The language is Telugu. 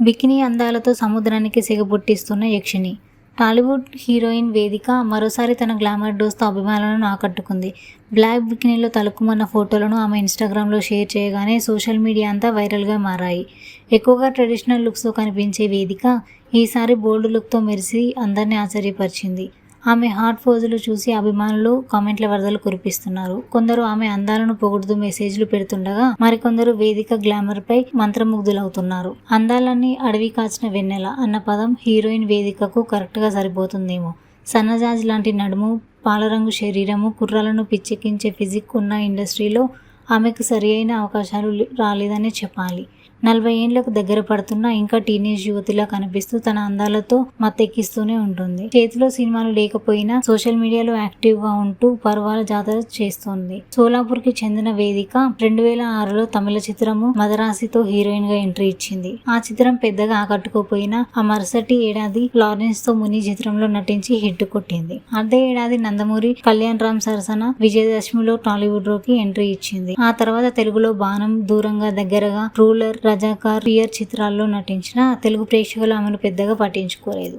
బికినీ అందాలతో సముద్రానికి సిగ పుట్టిస్తున్న యక్షిణి. టాలీవుడ్ హీరోయిన్ వేదిక మరోసారి తన గ్లామర్ డోస్తో అభిమానులను ఆకట్టుకుంది. బ్లాక్ బికినీలో తళుక్కుమన్న ఫోటోలను ఆమె ఇన్స్టాగ్రామ్లో షేర్ చేయగానే సోషల్ మీడియా అంతా వైరల్గా మారాయి. ఎక్కువగా ట్రెడిషనల్ లుక్స్తో కనిపించే వేదిక ఈసారి బోల్డ్ లుక్తో మెరిసి అందరినీ ఆశ్చర్యపరిచింది. ఆమె హాట్ పోజులు చూసి అభిమానులు కామెంట్ల వరదలు కురిపిస్తున్నారు. కొందరు ఆమె అందాలను పొగుడుతూ మెసేజ్లు పెడుతుండగా మరికొందరు వేదిక గ్లామర్పై మంత్రముగ్ధులవుతున్నారు. అందాలన్నీ అడవి కాచిన వెన్నెల అన్న పదం హీరోయిన్ వేదికకు కరెక్ట్గా సరిపోతుందేమో. సన్నజాజి లాంటి నడుము, పాలరంగు శరీరము, కుర్రాలను పిచ్చెక్కించే ఫిజిక్ ఉన్న ఇండస్ట్రీలో ఆమెకు సరియైన అవకాశాలు రాలేదనే చెప్పాలి. 40 ఏండ్లకు దగ్గర పడుతున్నా ఇంకా టీనేజ్ యువతిలా కనిపిస్తూ తన అందాలతో మత్తెక్కిస్తూనే ఉంటుంది. చేతిలో సినిమాలు లేకపోయినా సోషల్ మీడియాలో యాక్టివ్గా ఉంటూ పరువాల జాతర చేస్తోంది. సోలాపూర్కి చెందిన వేదిక 2006లో తమిళ చిత్రము మదరాసితో హీరోయిన్గా ఎంట్రీ ఇచ్చింది. ఆ చిత్రం పెద్దగా ఆకట్టుకోపోయినా ఆ మరుసటి ఏడాది లారెన్స్తో ముని చిత్రంలో నటించి హిట్ కొట్టింది. అదే ఏడాది నందమూరి కళ్యాణ్ రామ్ సరసన విజయదశమిలో టాలీవుడ్లోకి ఎంట్రీ ఇచ్చింది. ఆ తర్వాత తెలుగులో బాణం, దూరంగా దగ్గరగా, రూలర్, రజాకార్, పియర్ చిత్రాల్లో నటించిన తెలుగు ప్రేక్షకులు ఆమెను పెద్దగా పట్టించుకోలేదు.